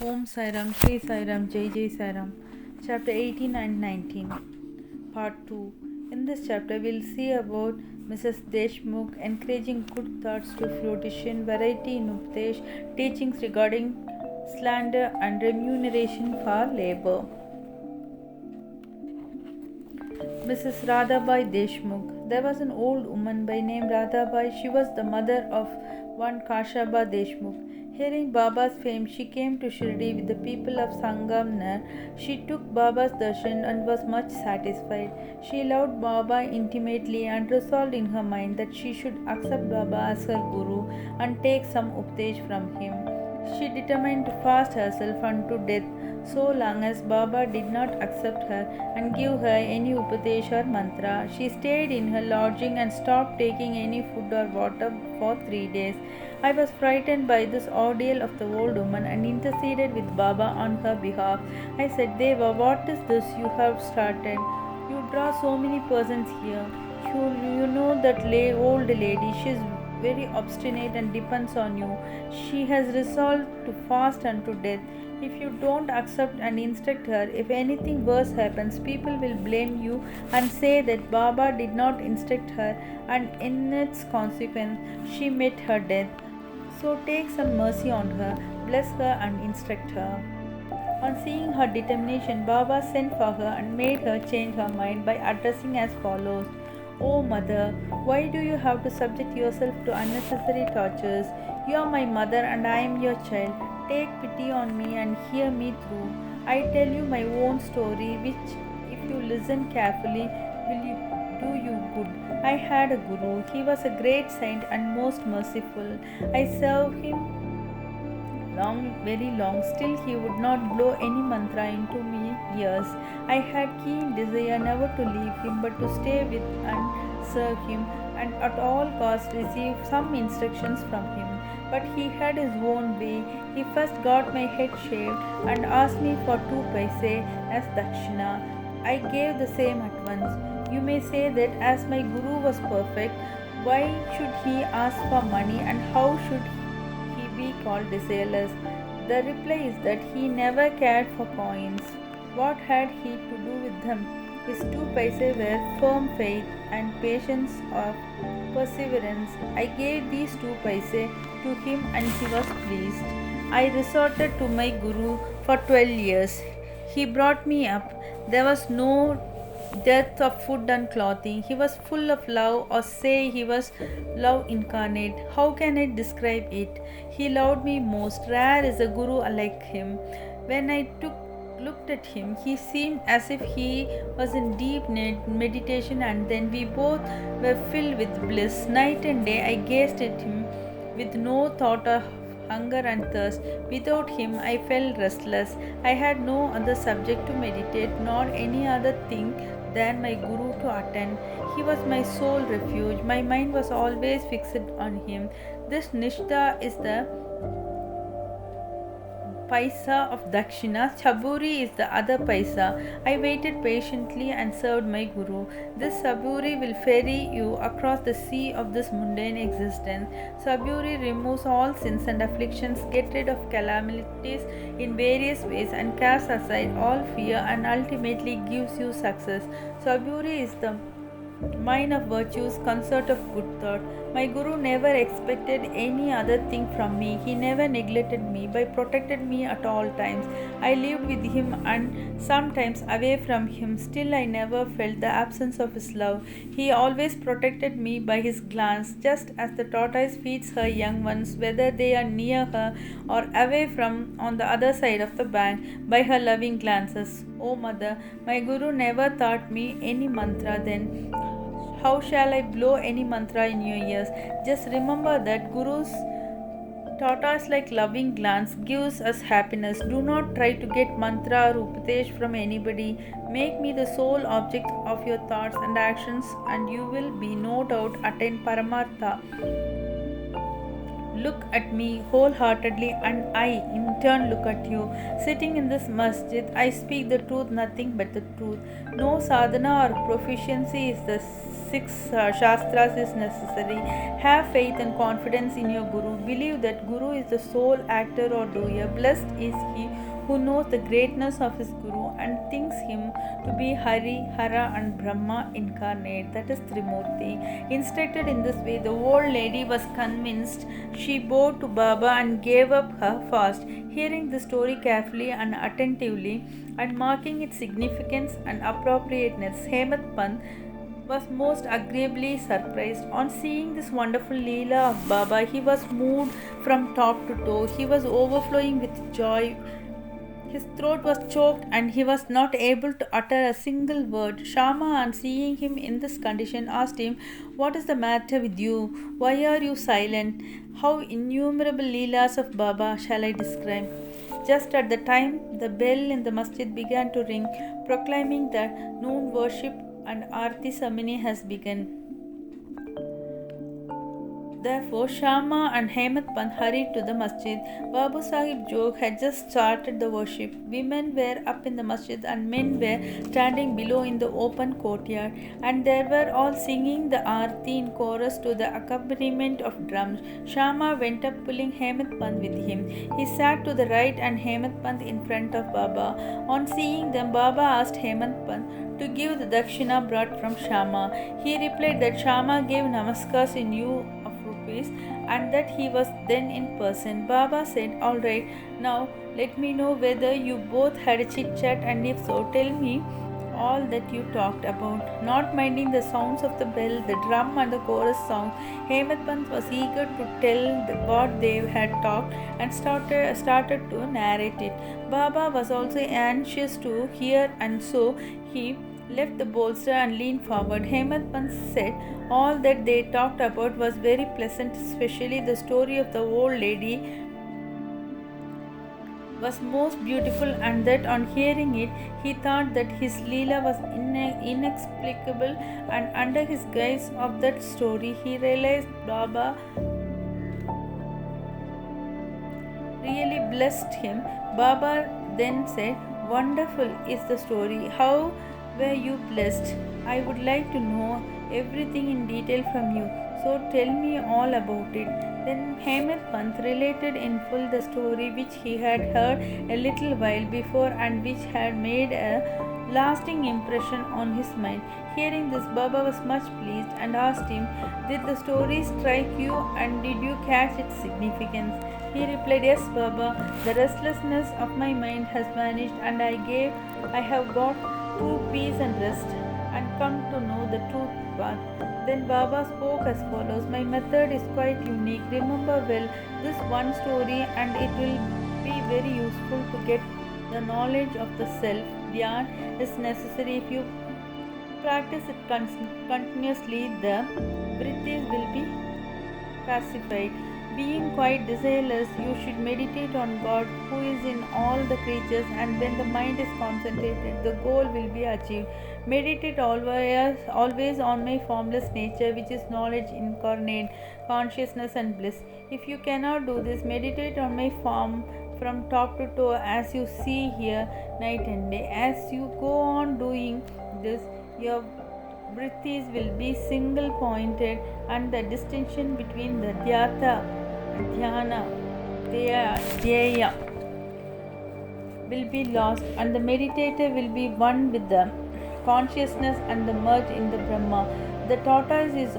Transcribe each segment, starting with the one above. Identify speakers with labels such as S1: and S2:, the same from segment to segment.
S1: Om Sairam, Sri Sairam, Jai Jai Sairam. Chapter 18 and 19. Part 2. In this chapter, we'll see about Mrs. Deshmukh encouraging good thoughts to fruition, variety in Upadesh, teachings regarding slander and remuneration for labor. Mrs. Radhabai Deshmukh. There was an old woman by name Radhabai. She was the mother of one Kashaba Deshmukh. Hearing Baba's fame, she came to Shirdi with the people of Sangamner. She took Baba's darshan and was much satisfied. She loved Baba intimately and resolved in her mind that she should accept Baba as her guru and take some upadesh from him. She determined to fast herself unto death so long as Baba did not accept her and give her any upadesh or mantra. She stayed in her lodging and stopped taking any food or water for 3 days. I was frightened by this ordeal of the old woman and interceded with Baba on her behalf. I said, Deva, what is this you have started? You draw so many persons here. You know that old lady, she is very obstinate and depends on you. She has resolved to fast unto death. If you don't accept and instruct her, if anything worse happens, people will blame you and say that Baba did not instruct her, and in its consequence, she met her death. So take some mercy on her, bless her, and instruct her. On seeing her determination, Baba sent for her and made her change her mind by addressing as follows. O mother, why do you have to subject yourself to unnecessary tortures? You are my mother and I am your child. Take pity on me and hear me through. I tell you my own story, which, if you listen carefully, will do you good. I had a guru. He was a great saint and most merciful. I served him very long. Still, he would not blow any mantra into me ears. I had keen desire never to leave him, but to stay with and serve him, and at all costs receive some instructions from him. But he had his own way. He first got my head shaved and asked me for 2 paise as dakshina. I gave the same at once. You may say that as my guru was perfect, why should he ask for money and how should he be called desireless? The reply is that he never cared for coins. What had he to do with them? His 2 paise were firm faith and patience of perseverance. I gave these 2 paise to him and he was pleased. I resorted to my guru for 12 years. He brought me up. There was no dearth of food and clothing. He was full of love, or say he was love incarnate. How can I describe it? He loved me most. Rare is a guru like him. When I looked at him, he seemed as if he was in deep meditation, and then we both were filled with bliss. Night and day I gazed at him with no thought of hunger and thirst. Without him, I felt restless. I had no other subject to meditate, nor any other thing than my guru to attend. He was my sole refuge. My mind was always fixed on him. This nishtha is the paisa of dakshina. Chaburi is the other paisa. I waited patiently and served my guru. This saburi will ferry you across the sea of this mundane existence. Saburi removes all sins and afflictions, gets rid of calamities in various ways, and casts aside all fear, and ultimately gives you success. Saburi is the mine of virtues, concert of good thought. My guru never expected any other thing from me. He never neglected me, but protected me at all times. I lived with him and sometimes away from him. Still, I never felt the absence of his love. He always protected me by his glance, just as the tortoise feeds her young ones, whether they are near her or away from on the other side of the bank, by her loving glances. O mother, my guru never taught me any mantra then. How shall I blow any mantra in your ears? Just remember that Guru's tortoise like loving glance gives us happiness. Do not try to get mantra or upadesh from anybody. Make me the sole object of your thoughts and actions, and you will be no doubt attain paramartha. look at me wholeheartedly, and I in turn look at you. Sitting in this masjid, I speak the truth, nothing but the truth. No sadhana or proficiency is the six shastras is necessary. Have faith and confidence in your Guru. Believe that Guru is the sole actor or doer. Blessed is he who knows the greatness of his Guru and thinks him to be Hari, Hara, and Brahma incarnate, that is Trimurti. Instructed in this way, the old lady was convinced. She bowed to Baba and gave up her fast. Hearing the story carefully and attentively and marking its significance and appropriateness, Hemat Pant was most agreeably surprised on seeing this wonderful Leela of Baba. He was moved from top to toe. He was overflowing with joy. His throat was choked and he was not able to utter a single word. Shama, on seeing him in this condition, asked him, "What is the matter with you? Why are you silent? How innumerable Leelas of Baba shall I describe?" Just at the time, the bell in the masjid began to ring, proclaiming that noon worship and Aarti Samini has begun. Therefore, Shama and Hemat Pant hurried to the masjid. Babu Sahib Jog had just started the worship. Women were up in the masjid and men were standing below in the open courtyard, and they were all singing the Aarti in chorus to the accompaniment of drums. Shama went up pulling Hemat Pant with him. He sat to the right and Hemat Pant in front of Baba. On seeing them, Baba asked Hemat Pant to give the dakshina brought from Shama. He replied that Shama gave namaskars in lieu of rupees and that he was then in person. Baba said, "All right, now let me know whether you both had a chit chat, and if so, tell me all that you talked about." Not minding the sounds of the bell, the drum, and the chorus song, Hemat Pant was eager to tell what they had talked and started to narrate it. Baba was also anxious to hear, and so he left the bolster and leaned forward. Hemat Pant said all that they talked about was very pleasant, especially the story of the old lady was most beautiful, and that on hearing it he thought that his Leela was inexplicable, and under his guise of that story he realized Baba really blessed him. Baba then said, "Wonderful is the story. How were you blessed? I would like to know everything in detail from you, so tell me all about it." Then Hemat Pant related in full the story which he had heard a little while before and which had made a lasting impression on his mind. Hearing this, Baba was much pleased and asked him, "Did the story strike you, and did you catch its significance?" He replied, "Yes, Baba. The restlessness of my mind has vanished, and I have got true peace and rest, and come to know the truth path." Then Baba spoke as follows: "My method is quite unique. Remember well this one story, and it will be very useful to get the knowledge of the self. Dhyan is necessary. If you practice it continuously, the vrittis will be pacified. Being quite desireless, you should meditate on God who is in all the creatures, and when the mind is concentrated, the goal will be achieved. Meditate always on my formless nature, which is knowledge incarnate, consciousness and bliss. If you cannot do this, meditate on my form from top to toe as you see here night and day. As you go on doing this, your vrittis will be single pointed, and the distinction between the dhyana, dhyaya will be lost, and the meditator will be one with the consciousness and the merge in the Brahma. The tortoise is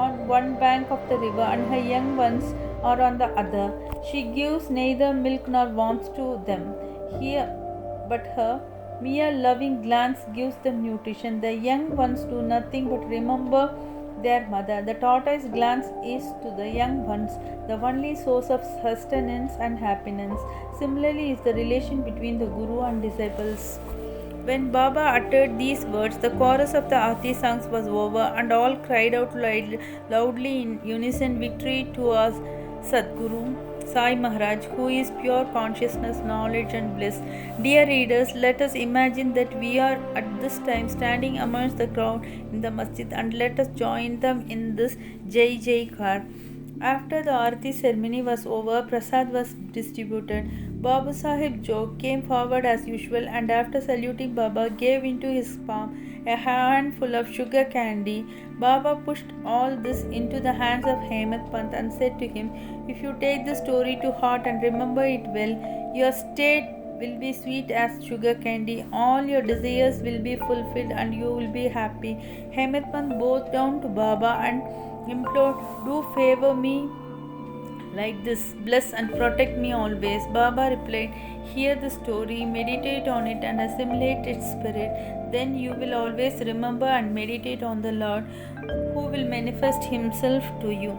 S1: on one bank of the river, and her young ones are on the other. She gives neither milk nor warmth to them here, but her mere loving glance gives them nutrition. The young ones do nothing but remember their mother. The tortoise glance is to the young ones the only source of sustenance and happiness. Similarly is the relation between the Guru and disciples. When Baba uttered these words, the chorus of the Aarti songs was over, and all cried out loudly in unison, "Victory to us, Sadguru Sai Maharaj, who is pure consciousness, knowledge and bliss." Dear readers, let us imagine that we are at this time standing amongst the crowd in the masjid, and let us join them in this Jai Jai Kar. After the Aarti ceremony was over, Prasad was distributed. Babu Sahib Jog came forward as usual and after saluting Baba gave into his palm a handful of sugar candy. Baba pushed all this into the hands of Hemant Pant and said to him, "If you take the story to heart and remember it well, your state will be sweet as sugar candy. All your desires will be fulfilled and you will be happy." Hemant Pant bowed down to Baba and implored, "Do favor me like this, bless and protect me always." Baba replied, "Hear the story, meditate on it and assimilate its spirit. Then you will always remember and meditate on the Lord who will manifest himself to you."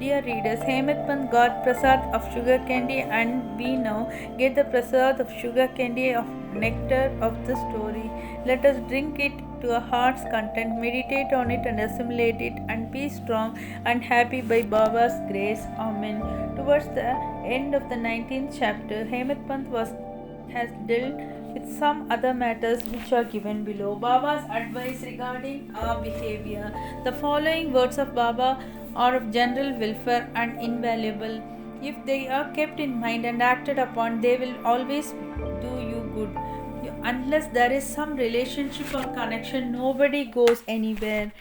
S1: Dear readers, Hemant Pant got prasad of sugar candy and we now get the prasad of sugar candy of nectar of the story. Let us drink it to our heart's content, meditate on it and assimilate it and be strong and happy by Baba's grace. Amen. Towards the end of the 19th chapter, Hemant Pant has dealt with some other matters which are given below. Baba's advice regarding our behavior. The following words of Baba are of general welfare and invaluable. If they are kept in mind and acted upon, they will always do you good. Unless there is some relationship or connection, nobody goes anywhere.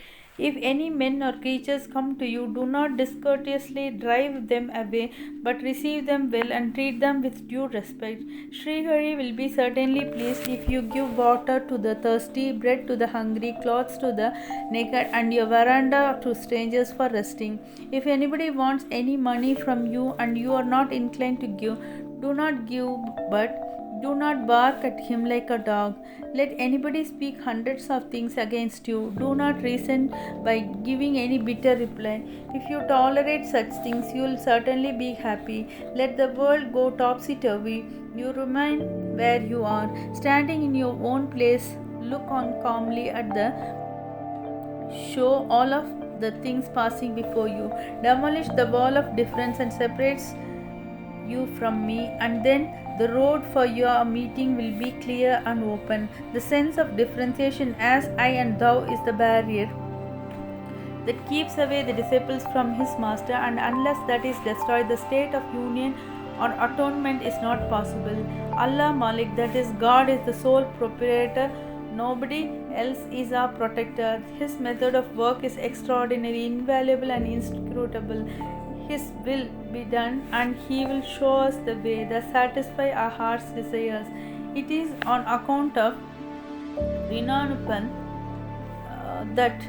S1: If any men or creatures come to you, do not discourteously drive them away, but receive them well and treat them with due respect. Sri Hari will be certainly pleased if you give water to the thirsty, bread to the hungry, clothes to the naked, and your veranda to strangers for resting. If anybody wants any money from you and you are not inclined to give, do not give, but do not bark at him like a dog. Let anybody speak hundreds of things against you. Do not reason by giving any bitter reply. If you tolerate such things, you will certainly be happy. Let the world go topsy-turvy. You remain where you are. Standing in your own place, look on calmly at the show all of the things passing before you. Demolish the wall of difference and separates you from me, and then the road for your meeting will be clear and open. The sense of differentiation as I and thou is the barrier that keeps away the disciples from his master, and unless that is destroyed, the state of union or atonement is not possible. Allah Malik, that is God, is the sole proprietor. Nobody else is our protector. His method of work is extraordinary, invaluable and inscrutable. His will be done and he will show us the way that satisfy our heart's desires. It is on account of Rinanupan that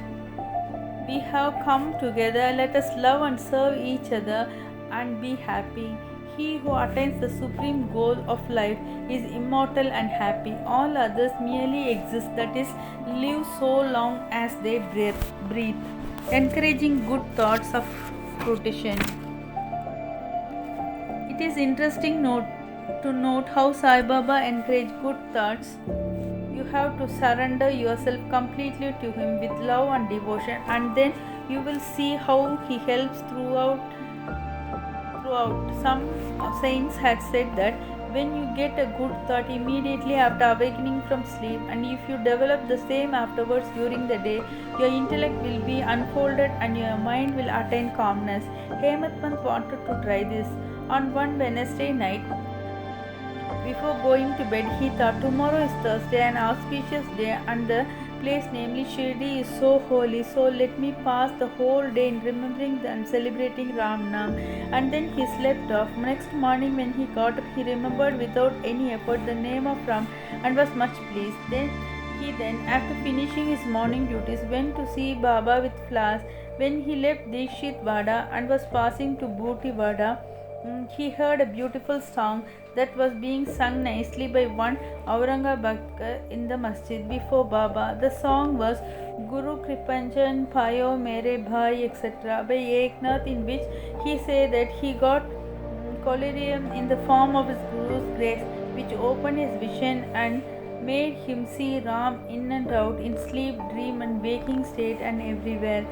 S1: we have come together. Let us love and serve each other and be happy. He who attains the supreme goal of life is immortal and happy. All others merely exist, that is, live so long as they breathe. Encouraging good thoughts of fruition. It is interesting to note how Sai Baba encouraged good thoughts. You have to surrender yourself completely to him with love and devotion, and then you will see how he helps throughout. Some saints had said that when you get a good thought immediately after awakening from sleep, and if you develop the same afterwards during the day, your intellect will be unfolded and your mind will attain calmness. Hemant Pant wanted to try this. On one Wednesday night, before going to bed, he thought, tomorrow is Thursday, an auspicious day, and the place, namely Shirdi, is so holy, so let me pass the whole day in remembering and celebrating Ram Nam. And then he slept off. Next morning when he got up, he remembered without any effort the name of Ram and was much pleased. He then, after finishing his morning duties, went to see Baba with flowers. When he left Dikshit Vada and was passing to Bhuti Vada, he heard a beautiful song that was being sung nicely by one Aurangabad in the masjid before Baba. The song was Guru Kripanjan Payo Mere Bhai etc. by Eknath, in which he said that he got collyrium in the form of his Guru's grace, which opened his vision and made him see Ram in and out, in sleep, dream and waking state and everywhere.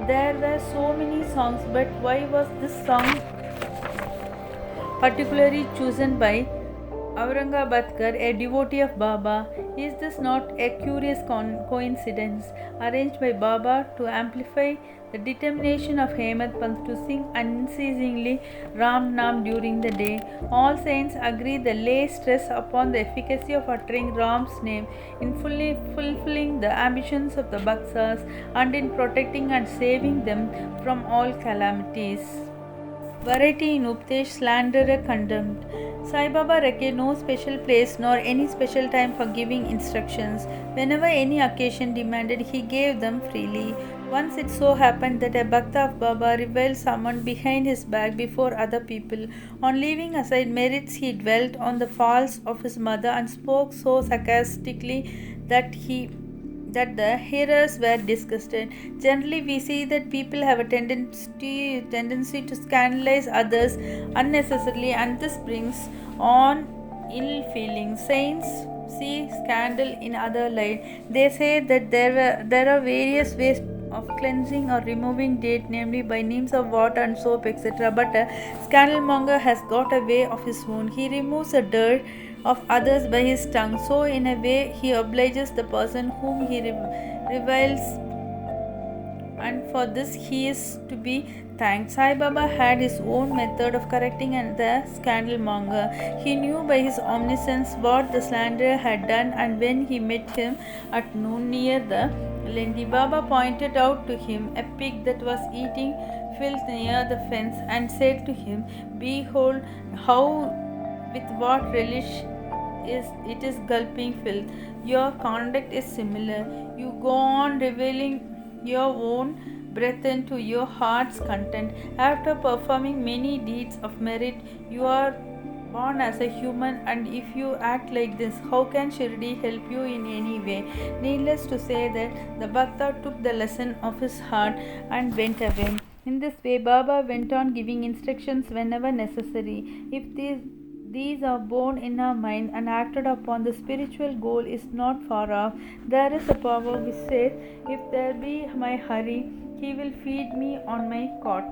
S1: There were so many songs, but why was this song particularly chosen by Aurangabadkar, a devotee of Baba. Is this not a curious coincidence arranged by Baba to amplify the determination of Hemant Pant to sing unceasingly Ram Nam during the day? All saints agree the lay stress upon the efficacy of uttering Ram's name in fully fulfilling the ambitions of the Bhaksas and in protecting and saving them from all calamities. Variety in Updesh, slanderer condemned. Sai Baba required no special place nor any special time for giving instructions. Whenever any occasion demanded, he gave them freely. Once it so happened that a Bhakta of Baba reviled someone behind his back before other people. On leaving aside merits, he dwelt on the faults of his mother and spoke so sarcastically that the hearers were disgusted. Generally, we see that people have a tendency to scandalize others unnecessarily, and this brings on ill feeling. Saints see scandal in other light. They say that there are various ways of cleansing or removing dirt, namely by means of water and soap, etc. But a scandalmonger has got a way of his own. He removes the dirt of others by his tongue. So, in a way, he obliges the person whom he reviles, and for this he is to be thanked. Sai Baba had his own method of correcting the scandalmonger. He knew by his omniscience what the slanderer had done, and when he met him at noon near the Lendi, Baba pointed out to him a pig that was eating filth near the fence and said to him, "Behold, how with what relish it is gulping filth. Your conduct is similar. You go on revealing your own breath into your heart's content. After performing many deeds of merit, you are born as a human, and if you act like this, how can Shirdi help you in any way?" Needless to say that the Bhakta took the lesson of his heart and went away. In this way, Baba went on giving instructions whenever necessary. If these are born in our mind and acted upon, the spiritual goal is not far off. There is a power which says, "If there be my Hari, he will feed me on my cot."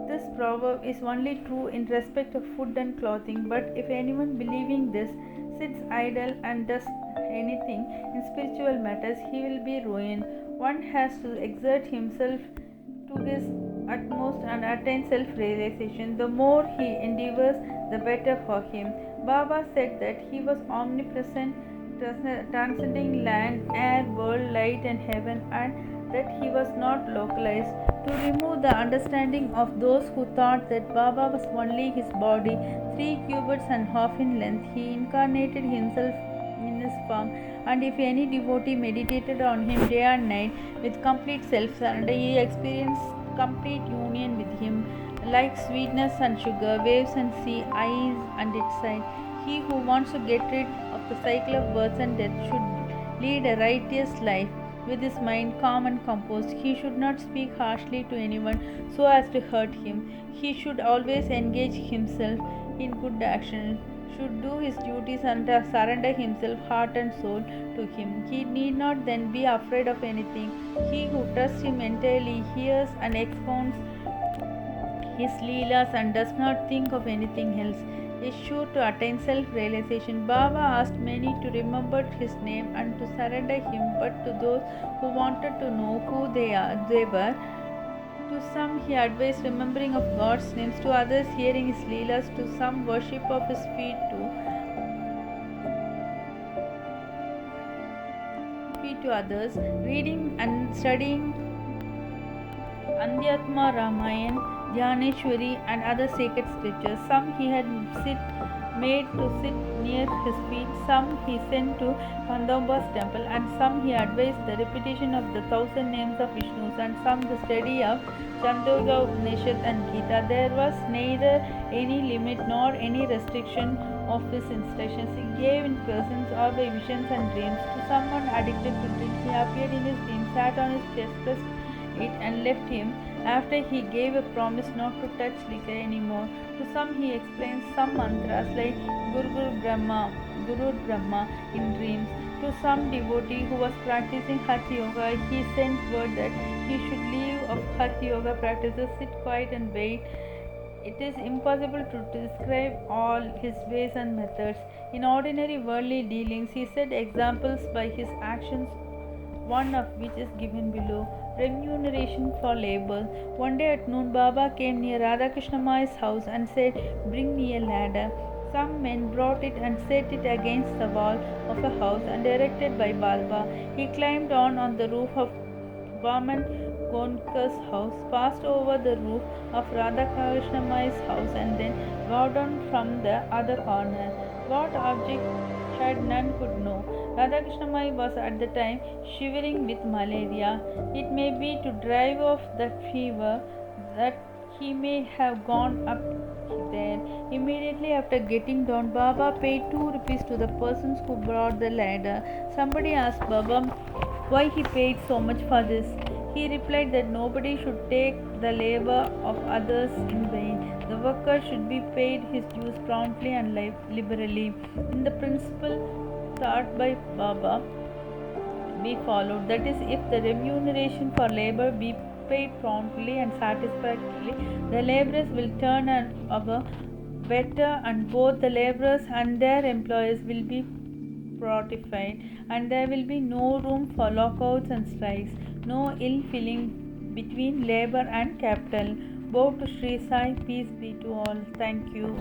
S1: This proverb is only true in respect of food and clothing, but if anyone believing this sits idle and does anything in spiritual matters, he will be ruined. One has to exert himself to his utmost and attain self-realization. The more he endeavors, the better for him. Baba said that he was omnipresent, transcending land, air, world, light, and heaven, and that he was not localized. To remove the understanding of those who thought that Baba was only his body, 3 cubits and half in length, he incarnated himself in his form, and if any devotee meditated on him day and night with complete self-surrender, he experienced complete union with him, like sweetness and sugar, waves and sea, eyes and its sight. He who wants to get rid of the cycle of birth and death should lead a righteous life with his mind calm and composed. He should not speak harshly to anyone so as to hurt him. He should always engage himself in good action, should do his duties and surrender himself heart and soul to him. He need not then be afraid of anything. He who trusts him entirely hears and expounds his leelas and does not think of anything else is sure to attain self-realization. Baba asked many to remember his name and to surrender him, but to those who wanted to know who they were, to some he advised remembering of God's names, to others hearing his leelas, to some worship of his feet to others reading and studying Andhyatma Ramayan, Dhyaneshwari, and other sacred scriptures. Some he had made to sit near his feet, some he sent to Kandamba's temple, and some he advised the repetition of the 1,000 names of Vishnu, and some the study of Chandogya Upanishad and Gita. There was neither any limit nor any restriction of his instructions. He gave in persons or by visions and dreams. To someone addicted to drink, he appeared in his dream, sat on his chest, pressed it, and left him after he gave a promise not to touch liquor anymore. To some he explains some mantras like Guru Brahma in dreams. To some devotee who was practicing Hatha Yoga, he sent word that he should leave of Hatha Yoga practices, sit quiet and wait It is impossible to describe all his ways and methods. In ordinary worldly dealings, he set examples by his actions, one of which is given below. Remuneration for labor. One day at noon, Baba came near Radhakrishna Mai's house and said, "Bring me a ladder." Some men brought it and set it against the wall of a house and erected by Baba. He climbed on the roof of Vaman Gonkar's house, passed over the roof of Radhakrishna Mai's house, and then got on from the other corner. What object had none could know. Radhakrishna Mai was at the time shivering with malaria. It may be to drive off the fever that he may have gone up there. Immediately after getting down, Baba paid 2 rupees to the persons who brought the ladder. Somebody asked Baba why he paid so much for this. He replied that nobody should take the labor of others in vain. The worker should be paid his dues promptly and liberally. In the principle taught by Baba, be followed. That is, if the remuneration for labor be paid promptly and satisfactorily, the laborers will turn over better, and both the laborers and their employers will be fortified, and there will be no room for lockouts and strikes, no ill feeling between labor and capital. Bow to Sri Sai, peace be to all. Thank you.